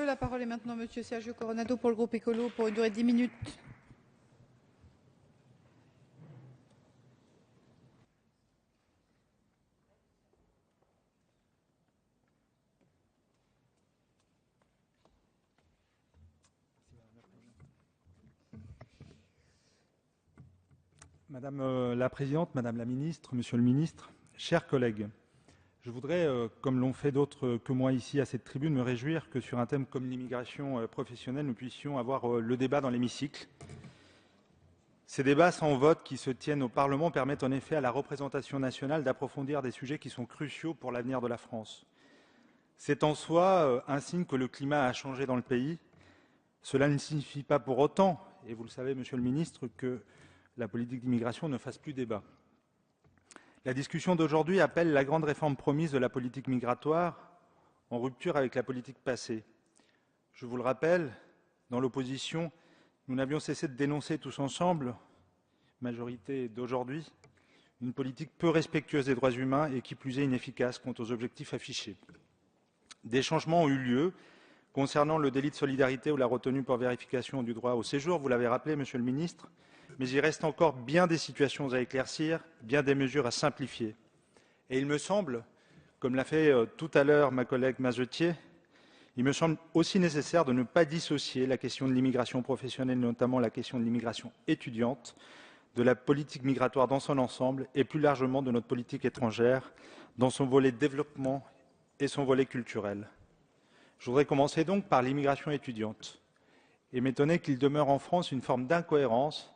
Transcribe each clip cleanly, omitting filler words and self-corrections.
peu. La parole est maintenant à M. Sergio Coronado pour le groupe Écolo pour une durée de 10 minutes. Madame la Présidente, Madame la Ministre, Monsieur le Ministre, chers collègues, je voudrais, comme l'ont fait d'autres que moi ici à cette tribune, me réjouir que sur un thème comme l'immigration professionnelle, nous puissions avoir le débat dans l'hémicycle. Ces débats sans vote qui se tiennent au Parlement permettent en effet à la représentation nationale d'approfondir des sujets qui sont cruciaux pour l'avenir de la France. C'est en soi un signe que le climat a changé dans le pays. Cela ne signifie pas pour autant, et vous le savez, Monsieur le Ministre, que la politique d'immigration ne fasse plus débat. La discussion d'aujourd'hui appelle la grande réforme promise de la politique migratoire en rupture avec la politique passée. Je vous le rappelle, dans l'opposition, nous n'avions cessé de dénoncer tous ensemble, majorité d'aujourd'hui, une politique peu respectueuse des droits humains et qui plus est inefficace quant aux objectifs affichés. Des changements ont eu lieu concernant le délit de solidarité ou la retenue pour vérification du droit au séjour, vous l'avez rappelé, Monsieur le Ministre, mais il reste encore bien des situations à éclaircir, bien des mesures à simplifier. Et il me semble, comme l'a fait tout à l'heure ma collègue Mazetier, il me semble aussi nécessaire de ne pas dissocier la question de l'immigration professionnelle, notamment la question de l'immigration étudiante, de la politique migratoire dans son ensemble et plus largement de notre politique étrangère dans son volet développement et son volet culturel. Je voudrais commencer donc par l'immigration étudiante et m'étonner qu'il demeure en France une forme d'incohérence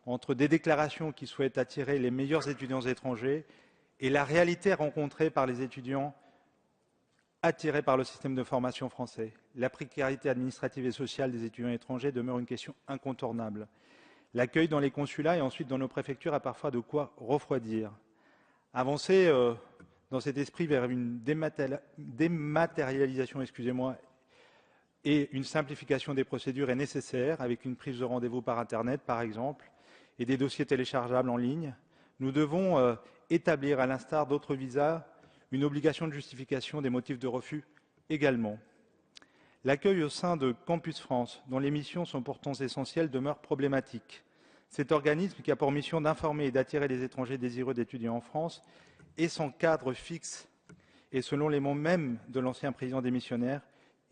entre des déclarations qui souhaitent attirer les meilleurs étudiants étrangers et la réalité rencontrée par les étudiants attirés par le système de formation français. La précarité administrative et sociale des étudiants étrangers demeure une question incontournable. L'accueil dans les consulats et ensuite dans nos préfectures a parfois de quoi refroidir. Avancer dans cet esprit vers une dématérialisation, et une simplification des procédures est nécessaire, avec une prise de rendez-vous par Internet, par exemple, et des dossiers téléchargeables en ligne. Nous devons établir, à l'instar d'autres visas, une obligation de justification des motifs de refus également. L'accueil au sein de Campus France, dont les missions sont pourtant essentielles, demeure problématique. Cet organisme, qui a pour mission d'informer et d'attirer les étrangers désireux d'étudier en France, est sans cadre fixe et selon les mots mêmes de l'ancien président démissionnaire,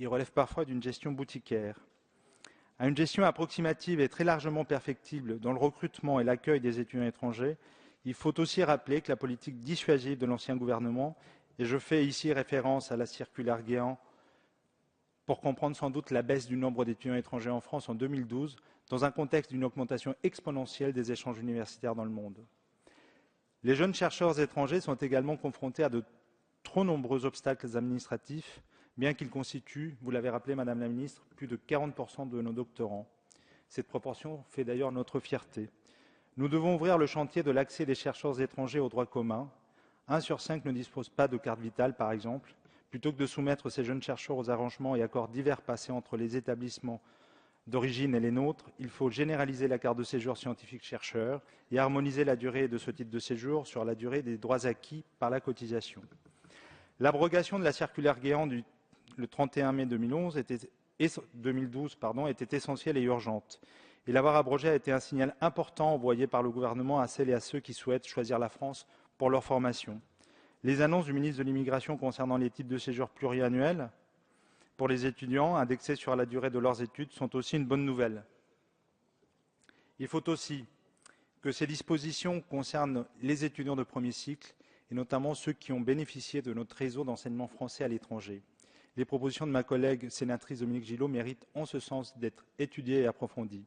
il relève parfois d'une gestion boutiquière. À une gestion approximative et très largement perfectible dans le recrutement et l'accueil des étudiants étrangers, il faut aussi rappeler que la politique dissuasive de l'ancien gouvernement, et je fais ici référence à la circulaire Guéant, pour comprendre sans doute la baisse du nombre d'étudiants étrangers en France en 2012, dans un contexte d'une augmentation exponentielle des échanges universitaires dans le monde. Les jeunes chercheurs étrangers sont également confrontés à de trop nombreux obstacles administratifs, bien qu'ils constituent, vous l'avez rappelé Madame la Ministre, plus de 40% de nos doctorants. Cette proportion fait d'ailleurs notre fierté. Nous devons ouvrir le chantier de l'accès des chercheurs étrangers au droit commun. 1 sur 5 ne dispose pas de carte vitale, par exemple. Plutôt que de soumettre ces jeunes chercheurs aux arrangements et accords divers passés entre les établissements d'origine et les nôtres, il faut généraliser la carte de séjour scientifique chercheur et harmoniser la durée de ce titre de séjour sur la durée des droits acquis par la cotisation. L'abrogation de la circulaire Guéant le 31 mai 2012 était essentielle et urgente. Et l'avoir abrogée a été un signal important envoyé par le gouvernement à celles et à ceux qui souhaitent choisir la France pour leur formation. Les annonces du ministre de l'Immigration concernant les titres de séjour pluriannuels pour les étudiants indexés sur la durée de leurs études sont aussi une bonne nouvelle. Il faut aussi que ces dispositions concernent les étudiants de premier cycle et notamment ceux qui ont bénéficié de notre réseau d'enseignement français à l'étranger. Les propositions de ma collègue sénatrice Dominique Gillot méritent en ce sens d'être étudiées et approfondies.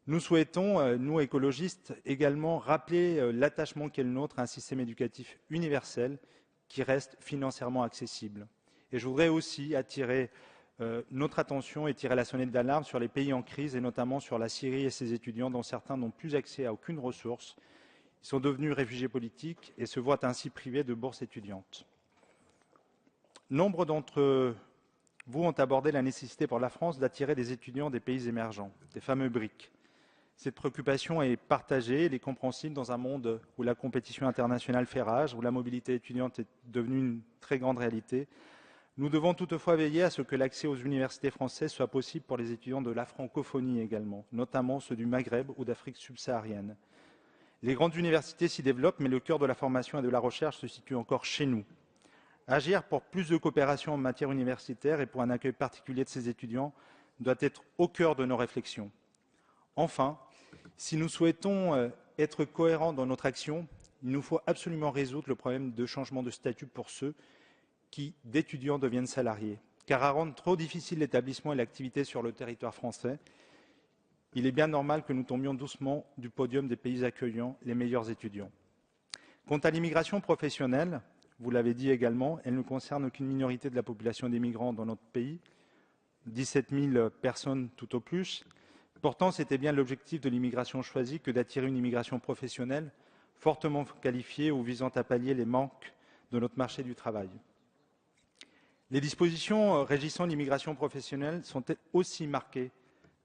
Nous souhaitons, nous écologistes, également rappeler l'attachement qu'est le nôtre à un système éducatif universel qui reste financièrement accessible. Et je voudrais aussi attirer notre attention et tirer la sonnette d'alarme sur les pays en crise et notamment sur la Syrie et ses étudiants dont certains n'ont plus accès à aucune ressource. Ils sont devenus réfugiés politiques et se voient ainsi privés de bourses étudiantes. Nombre d'entre vous ont abordé la nécessité pour la France d'attirer des étudiants des pays émergents, des fameux BRIC. Cette préoccupation est partagée, elle est compréhensible dans un monde où la compétition internationale fait rage, où la mobilité étudiante est devenue une très grande réalité. Nous devons toutefois veiller à ce que l'accès aux universités françaises soit possible pour les étudiants de la francophonie également, notamment ceux du Maghreb ou d'Afrique subsaharienne. Les grandes universités s'y développent, mais le cœur de la formation et de la recherche se situe encore chez nous. Agir pour plus de coopération en matière universitaire et pour un accueil particulier de ces étudiants doit être au cœur de nos réflexions. Enfin, si nous souhaitons être cohérents dans notre action, il nous faut absolument résoudre le problème de changement de statut pour ceux qui, d'étudiants, deviennent salariés. Car à rendre trop difficile l'établissement et l'activité sur le territoire français, il est bien normal que nous tombions doucement du podium des pays accueillant les meilleurs étudiants. Quant à l'immigration professionnelle, vous l'avez dit également, elle ne concerne qu'une minorité de la population des migrants dans notre pays, 17 000 personnes tout au plus. Pourtant, c'était bien l'objectif de l'immigration choisie que d'attirer une immigration professionnelle fortement qualifiée ou visant à pallier les manques de notre marché du travail. Les dispositions régissant l'immigration professionnelle sont aussi marquées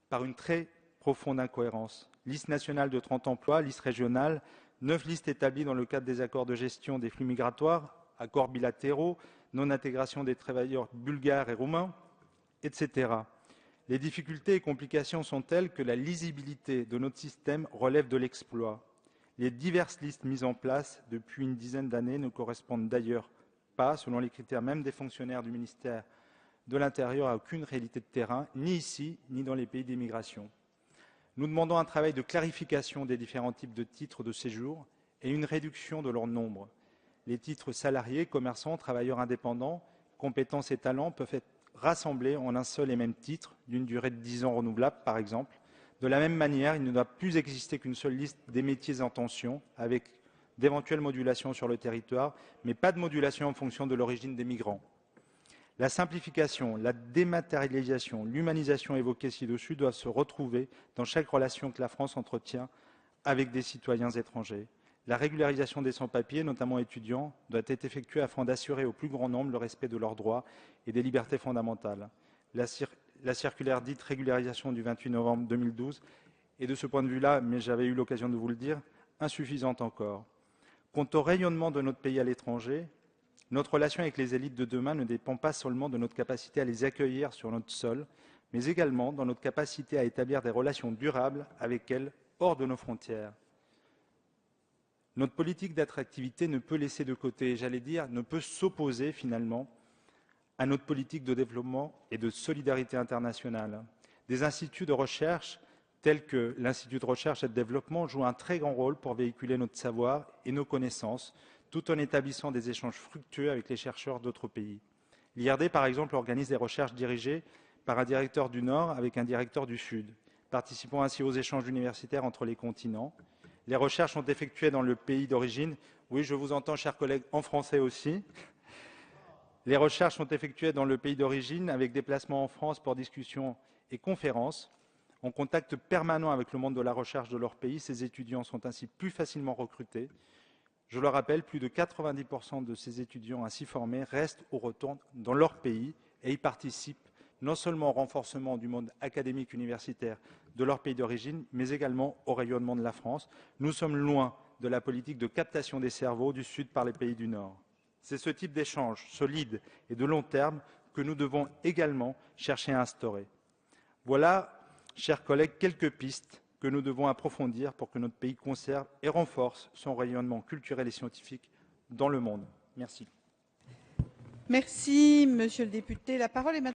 par une très profonde incohérence. Liste nationale de 30 emplois, liste régionale, 9 listes établies dans le cadre des accords de gestion des flux migratoires, accords bilatéraux, non-intégration des travailleurs bulgares et roumains, etc. Les difficultés et complications sont telles que la lisibilité de notre système relève de l'exploit. Les diverses listes mises en place depuis une dizaine d'années ne correspondent d'ailleurs pas, selon les critères même des fonctionnaires du ministère de l'Intérieur, à aucune réalité de terrain, ni ici, ni dans les pays d'immigration. Nous demandons un travail de clarification des différents types de titres de séjour et une réduction de leur nombre. Les titres salariés, commerçants, travailleurs indépendants, compétences et talents peuvent être rassemblés en un seul et même titre, d'une durée de 10 ans renouvelable, par exemple. De la même manière, il ne doit plus exister qu'une seule liste des métiers en tension, avec d'éventuelles modulations sur le territoire, mais pas de modulation en fonction de l'origine des migrants. La simplification, la dématérialisation, l'humanisation évoquées ci-dessus doivent se retrouver dans chaque relation que la France entretient avec des citoyens étrangers. La régularisation des sans-papiers, notamment étudiants, doit être effectuée afin d'assurer au plus grand nombre le respect de leurs droits et des libertés fondamentales. La circulaire dite régularisation du 28 novembre 2012 est de ce point de vue-là, mais j'avais eu l'occasion de vous le dire, insuffisante encore. Quant au rayonnement de notre pays à l'étranger, notre relation avec les élites de demain ne dépend pas seulement de notre capacité à les accueillir sur notre sol, mais également de notre capacité à établir des relations durables avec elles hors de nos frontières. Notre politique d'attractivité ne peut laisser de côté, j'allais dire, ne peut s'opposer finalement à notre politique de développement et de solidarité internationale. Des instituts de recherche tels que l'Institut de recherche et de développement jouent un très grand rôle pour véhiculer notre savoir et nos connaissances, tout en établissant des échanges fructueux avec les chercheurs d'autres pays. L'IRD, par exemple, organise des recherches dirigées par un directeur du Nord avec un directeur du Sud, participant ainsi aux échanges universitaires entre les continents. Les recherches sont effectuées dans le pays d'origine. Oui, je vous entends, chers collègues, en français aussi. Les recherches sont effectuées dans le pays d'origine avec déplacements en France pour discussions et conférences. En contact permanent avec le monde de la recherche de leur pays, ces étudiants sont ainsi plus facilement recrutés. Je le rappelle, plus de 90% de ces étudiants ainsi formés restent ou retournent dans leur pays et y participent non seulement au renforcement du monde académique universitaire de leur pays d'origine, mais également au rayonnement de la France. Nous sommes loin de la politique de captation des cerveaux du Sud par les pays du Nord. C'est ce type d'échange solide et de long terme que nous devons également chercher à instaurer. Voilà, chers collègues, quelques pistes que nous devons approfondir pour que notre pays conserve et renforce son rayonnement culturel et scientifique dans le monde. Merci. Merci, monsieur le député. La parole est maintenant